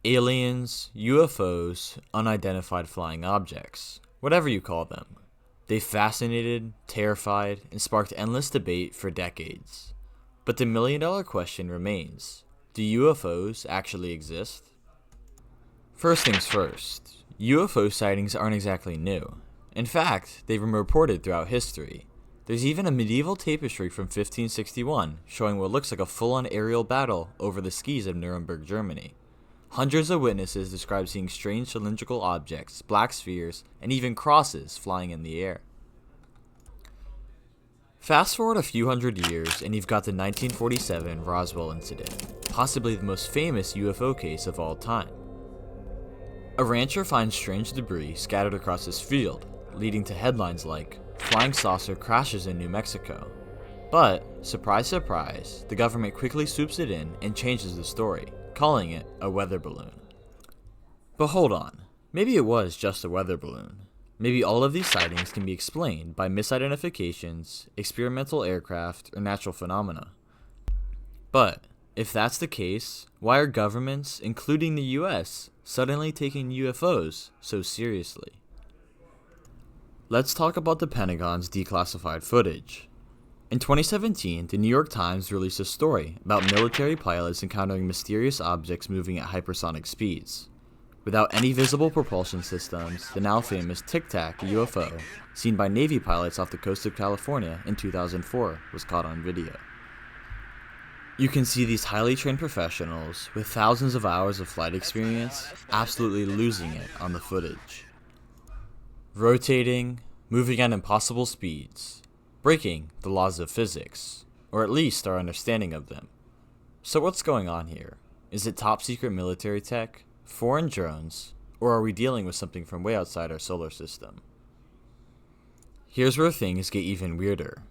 Aliens, UFOs, unidentified flying objects, whatever you call them. They fascinated, terrified, and sparked endless debate for decades. But the million-dollar question remains, do UFOs actually exist? First things first, UFO sightings aren't exactly new. In fact, they've been reported throughout history. There's even a medieval tapestry from 1561 showing what looks like a full-on aerial battle over the skis of Nuremberg, Germany. Hundreds of witnesses describe seeing strange cylindrical objects, black spheres, and even crosses flying in the air. Fast forward a few hundred years and you've got the 1947 Roswell incident, possibly the most famous UFO case of all time. A rancher finds strange debris scattered across his field, leading to headlines like, "Flying saucer crashes in New Mexico." But, surprise surprise, the government quickly swoops it in and changes the story, calling it a weather balloon. But hold on, maybe it was just a weather balloon. Maybe all of these sightings can be explained by misidentifications, experimental aircraft, or natural phenomena. But, if that's the case, why are governments, including the US, suddenly taking UFOs so seriously? Let's talk about the Pentagon's declassified footage. In 2017, the New York Times released a story about military pilots encountering mysterious objects moving at hypersonic speeds. Without any visible propulsion systems, the now famous Tic Tac UFO, seen by Navy pilots off the coast of California in 2004, was caught on video. You can see these highly trained professionals, with thousands of hours of flight experience, absolutely losing it on the footage. Rotating, moving at impossible speeds, breaking the laws of physics, or at least our understanding of them. So what's going on here? Is it top secret military tech, foreign drones, or are we dealing with something from way outside our solar system? Here's where things get even weirder.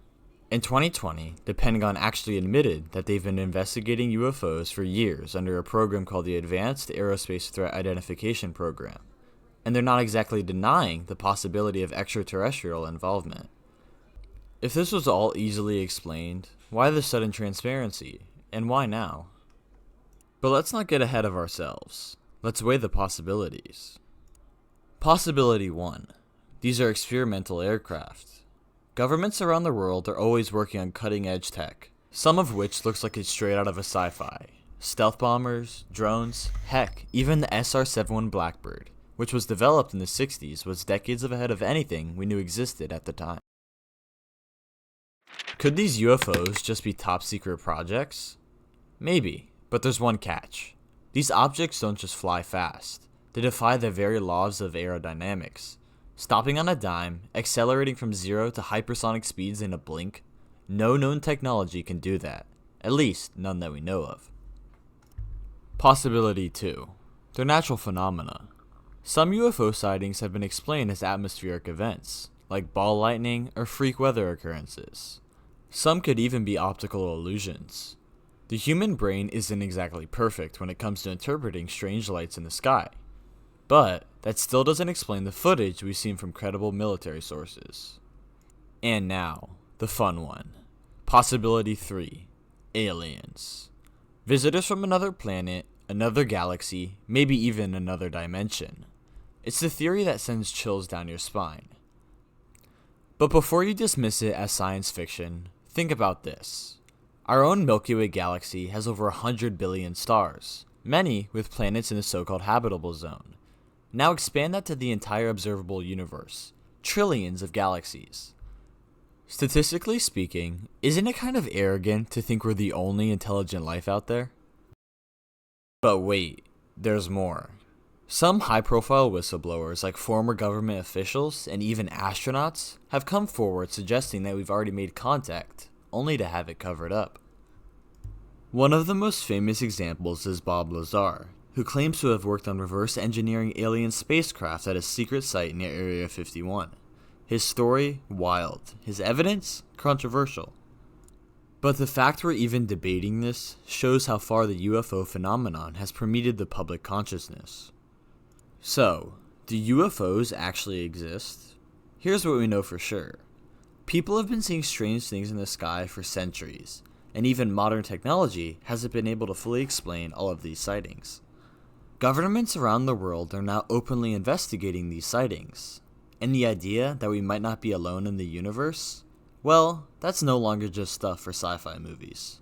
In 2020, the Pentagon actually admitted that they've been investigating UFOs for years under a program called the Advanced Aerospace Threat Identification Program, and they're not exactly denying the possibility of extraterrestrial involvement. If this was all easily explained, why the sudden transparency, and why now? But let's not get ahead of ourselves. Let's weigh the possibilities. Possibility 1. These are experimental aircraft. Governments around the world are always working on cutting-edge tech, some of which looks like it's straight out of a sci-fi. Stealth bombers, drones, heck, even the SR-71 Blackbird, which was developed in the 60s, was decades ahead of anything we knew existed at the time. Could these UFOs just be top-secret projects? Maybe, but there's one catch. These objects don't just fly fast. They defy the very laws of aerodynamics. Stopping on a dime, accelerating from 0 to hypersonic speeds in a blink, no known technology can do that. At least, none that we know of. Possibility 2. They're natural phenomena. Some UFO sightings have been explained as atmospheric events, like ball lightning or freak weather occurrences. Some could even be optical illusions. The human brain isn't exactly perfect when it comes to interpreting strange lights in the sky. But that still doesn't explain the footage we've seen from credible military sources. And now, the fun one. Possibility 3. Aliens. Visitors from another planet, another galaxy, maybe even another dimension. It's the theory that sends chills down your spine. But before you dismiss it as science fiction, think about this. Our own Milky Way galaxy has over 100 billion stars, many with planets in the so-called habitable zone. Now expand that to the entire observable universe, trillions of galaxies. Statistically speaking, isn't it kind of arrogant to think we're the only intelligent life out there? But wait, there's more. Some high-profile whistleblowers, like former government officials and even astronauts, have come forward suggesting that we've already made contact, only to have it covered up. One of the most famous examples is Bob Lazar, who claims to have worked on reverse engineering alien spacecraft at a secret site near Area 51. His story, wild. His evidence, controversial. But the fact we're even debating this shows how far the UFO phenomenon has permeated the public consciousness. So, do UFOs actually exist? Here's what we know for sure. People have been seeing strange things in the sky for centuries, and even modern technology hasn't been able to fully explain all of these sightings. Governments around the world are now openly investigating these sightings, and the idea that we might not be alone in the universe, well, that's no longer just stuff for sci-fi movies.